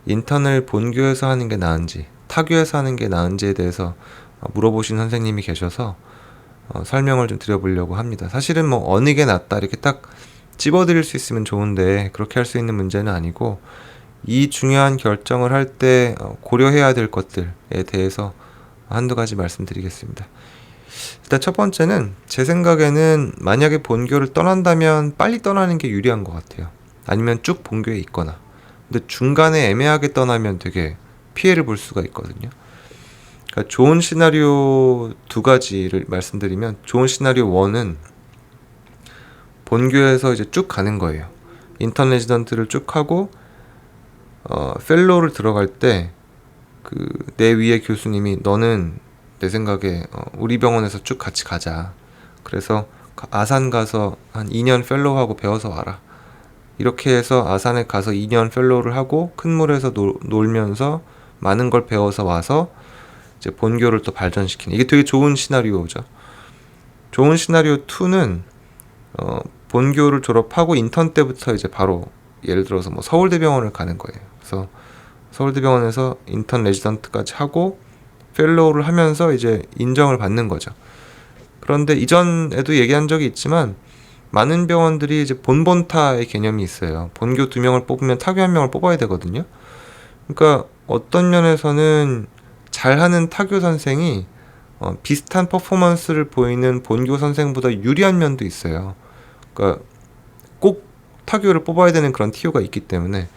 인턴을 본교에서 하는 게 나은지 타교에서 하는 게 나은지에 대해서 물어보신 선생님이 계셔서 설명을 좀 드려보려고 합니다. 사실은 뭐 어느 게 낫다 이렇게 딱 집어드릴 수 있으면 좋은데 그렇게 할 수 있는 문제는 아니고, 이 중요한 결정을 할 때 고려해야 될 것들에 대해서 한두 가지 말씀드리겠습니다. 일단 첫 번째는 제 생각에는 만약에 본교를 떠난다면 빨리 떠나는 게 유리한 것 같아요. 아니면 쭉 본교에 있거나. 근데 중간에 애매하게 떠나면 되게 피해를 볼 수가 있거든요. 그러니까 좋은 시나리오 두 가지를 말씀드리면, 좋은 시나리오 1은 본교에서 이제 쭉 가는 거예요. 인턴 레지던트를 쭉 하고 펠로우를 들어갈 때 내 위에 교수님이 너는 내 생각에 우리 병원에서 쭉 같이 가자. 그래서 아산 가서 한 2년 펠로우하고 배워서 와라. 이렇게 해서 아산에 가서 2년 펠로우를 하고 큰 물에서 놀면서 많은 걸 배워서 와서 이제 본교를 또 발전시키는, 이게 되게 좋은 시나리오죠. 좋은 시나리오 2는 본교를 졸업하고 인턴 때부터 이제 바로 예를 들어서 뭐 서울대병원을 가는 거예요. 그래서 서울대병원에서 인턴 레지던트까지 하고 펠로우를 하면서 이제 인정을 받는 거죠. 그런데 이전에도 얘기한 적이 있지만 많은 병원들이 이제 본본타의 개념이 있어요. 본교 2명을 뽑으면 타교 1명을 뽑아야 되거든요. 그러니까 어떤 면에서는 잘하는 타교 선생이 비슷한 퍼포먼스를 보이는 본교 선생보다 유리한 면도 있어요. 그러니까 꼭 타교를 뽑아야 되는 그런 TO가 있기 때문에,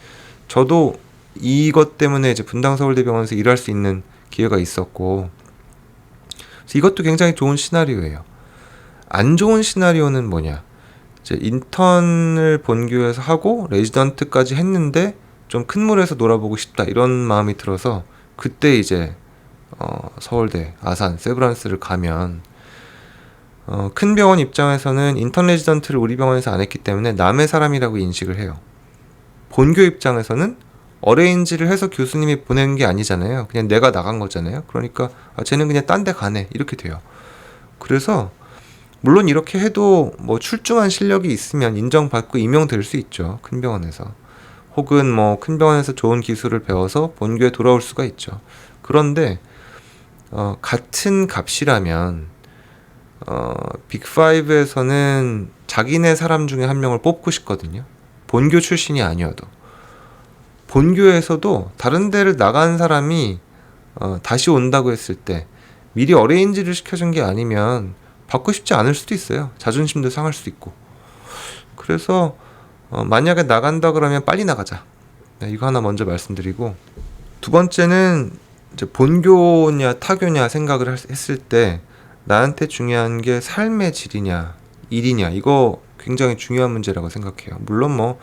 저도 이것 때문에 이제 분당서울대병원에서 일할 수 있는 기회가 있었고, 그래서 이것도 굉장히 좋은 시나리오예요. 안 좋은 시나리오는 뭐냐, 이제 인턴을 본교에서 하고 레지던트까지 했는데 좀 큰 물에서 놀아보고 싶다 이런 마음이 들어서 그때 이제 서울대, 아산, 세브란스를 가면 큰 병원 입장에서는 인턴 레지던트를 우리 병원에서 안 했기 때문에 남의 사람이라고 인식을 해요. 본교 입장에서는 어레인지를 해서 교수님이 보낸 게 아니잖아요. 그냥 내가 나간 거잖아요. 그러니까 쟤는 그냥 딴 데 가네 이렇게 돼요. 그래서 물론 이렇게 해도 뭐 출중한 실력이 있으면 인정받고 임용될 수 있죠. 큰 병원에서. 혹은 뭐 큰 병원에서 좋은 기술을 배워서 본교에 돌아올 수가 있죠. 그런데 같은 값이라면 빅5에서는 자기네 사람 중에 한 명을 뽑고 싶거든요. 본교 출신이 아니어도. 본교에서도 다른 데를 나간 사람이 다시 온다고 했을 때 미리 어레인지를 시켜준 게 아니면 받고 싶지 않을 수도 있어요. 자존심도 상할 수도 있고. 그래서 만약에 나간다 그러면 빨리 나가자. 네, 이거 하나 먼저 말씀드리고, 두 번째는 이제 본교냐 타교냐 생각을 했을 때 나한테 중요한 게 삶의 질이냐 일이냐, 이거 굉장히 중요한 문제라고 생각해요. 물론 뭐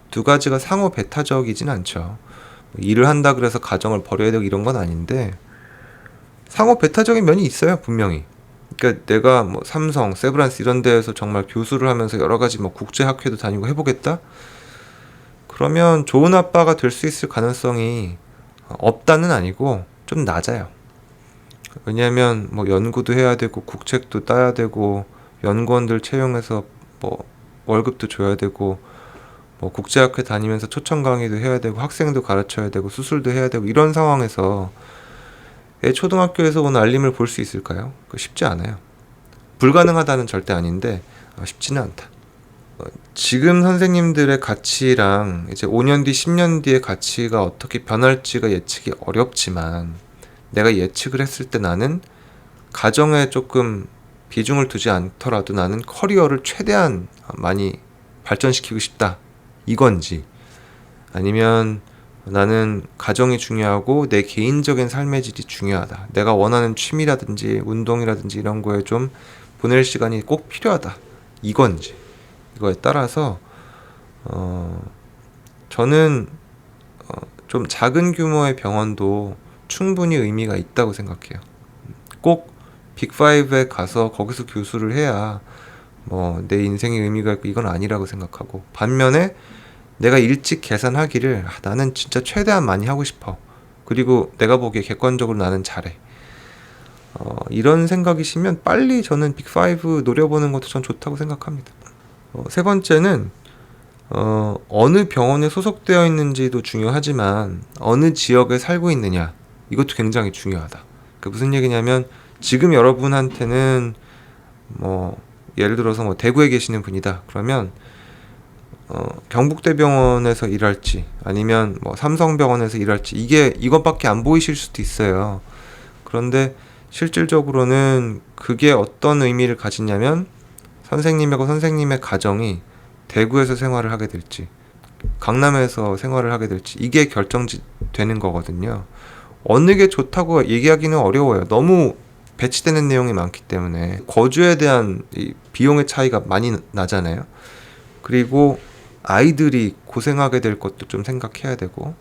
두 가지가 상호 배타적이진 않죠. 일을 한다 그래서 가정을 버려야 되고 이런 건 아닌데 상호 배타적인 면이 있어요, 분명히. 그러니까 내가 뭐 삼성, 세브란스 이런 데에서 정말 교수를 하면서 여러 가지 뭐 국제학회도 다니고 해보겠다? 그러면 좋은 아빠가 될 수 있을 가능성이 없다는 아니고 좀 낮아요. 왜냐하면 뭐 연구도 해야 되고 국책도 따야 되고 연구원들 채용해서 뭐 월급도 줘야 되고 뭐 국제학회 다니면서 초청 강의도 해야 되고 학생도 가르쳐야 되고 수술도 해야 되고 이런 상황에서 초등학교에서 온 알림을 볼 수 있을까요? 그거 쉽지 않아요. 불가능하다는 절대 아닌데 쉽지는 않다. 지금 선생님들의 가치랑 이제 5년 뒤, 10년 뒤의 가치가 어떻게 변할지가 예측이 어렵지만, 내가 예측을 했을 때 나는 가정에 조금 비중을 두지 않더라도 나는 커리어를 최대한 많이 발전시키고 싶다 이건지, 아니면 나는 가정이 중요하고 내 개인적인 삶의 질이 중요하다, 내가 원하는 취미라든지 운동이라든지 이런 거에 좀 보낼 시간이 꼭 필요하다 이건지, 이거에 따라서 저는 좀 작은 규모의 병원도 충분히 의미가 있다고 생각해요. 꼭 빅5에 가서 거기서 교수를 해야 뭐 내 인생의 의미가 있고 이건 아니라고 생각하고, 반면에 내가 일찍 계산하기를 나는 진짜 최대한 많이 하고 싶어, 그리고 내가 보기에 객관적으로 나는 잘해, 이런 생각이시면 빨리 저는 빅5 노려보는 것도 전 좋다고 생각합니다. 세 번째는 어느 병원에 소속되어 있는지도 중요하지만 어느 지역에 살고 있느냐, 이것도 굉장히 중요하다. 그 무슨 얘기냐면 지금 여러분한테는 뭐 예를 들어서 뭐 대구에 계시는 분이다. 그러면 경북대병원에서 일할지 아니면 뭐 삼성병원에서 일할지 이것밖에 안 보이실 수도 있어요. 그런데 실질적으로는 그게 어떤 의미를 가지냐면 선생님하고 선생님의 가정이 대구에서 생활을 하게 될지 강남에서 생활을 하게 될지 이게 결정되는 거거든요. 어느 게 좋다고 얘기하기는 어려워요. 너무 배치되는 내용이 많기 때문에 거주에 대한 이 비용의 차이가 많이 나잖아요. 그리고 아이들이 고생하게 될 것도 좀 생각해야 되고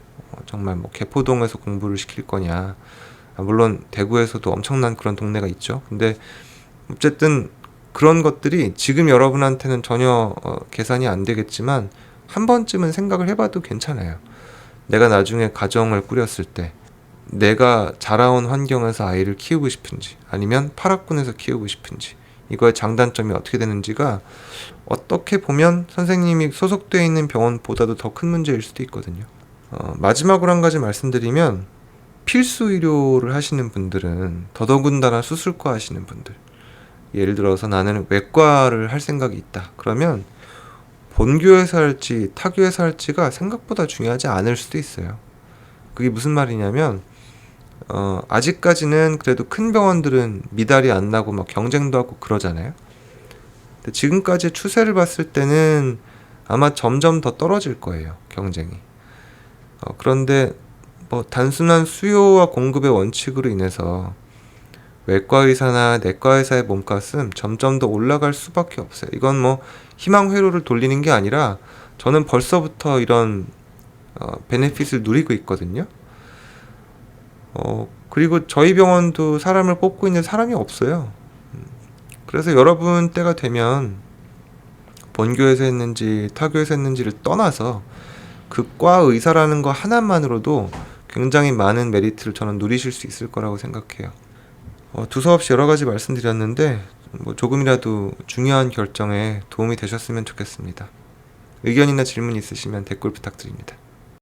정말 뭐 개포동에서 공부를 시킬 거냐, 물론 대구에서도 엄청난 그런 동네가 있죠. 근데 어쨌든 그런 것들이 지금 여러분한테는 전혀 계산이 안 되겠지만 한 번쯤은 생각을 해봐도 괜찮아요. 내가 나중에 가정을 꾸렸을 때 내가 자라온 환경에서 아이를 키우고 싶은지 아니면 파락군에서 키우고 싶은지 이거의 장단점이 어떻게 되는지가 어떻게 보면 선생님이 소속되어 있는 병원보다도 더 큰 문제일 수도 있거든요. 마지막으로 한 가지 말씀드리면 필수 의료를 하시는 분들은 더더군다나 수술과 하시는 분들, 예를 들어서 나는 외과를 할 생각이 있다. 그러면 본교에서 할지 타교에서 할지가 생각보다 중요하지 않을 수도 있어요. 그게 무슨 말이냐면 아직까지는 그래도 큰 병원들은 미달이 안 나고 막 경쟁도 하고 그러잖아요. 근데 지금까지 추세를 봤을 때는 아마 점점 더 떨어질 거예요, 경쟁이. 그런데 뭐 단순한 수요와 공급의 원칙으로 인해서 외과 의사나 내과 의사의 몸값은 점점 더 올라갈 수밖에 없어요. 이건 뭐 희망 회로를 돌리는 게 아니라 저는 벌써부터 이런 베네핏을 누리고 있거든요. 그리고 저희 병원도 사람을 뽑고 있는 사람이 없어요. 그래서 여러분 때가 되면 본교에서 했는지 타교에서 했는지를 떠나서 그 과 의사라는 거 하나만으로도 굉장히 많은 메리트를 저는 누리실 수 있을 거라고 생각해요. 두서없이 여러 가지 말씀드렸는데 뭐 조금이라도 중요한 결정에 도움이 되셨으면 좋겠습니다. 의견이나 질문 있으시면 댓글 부탁드립니다.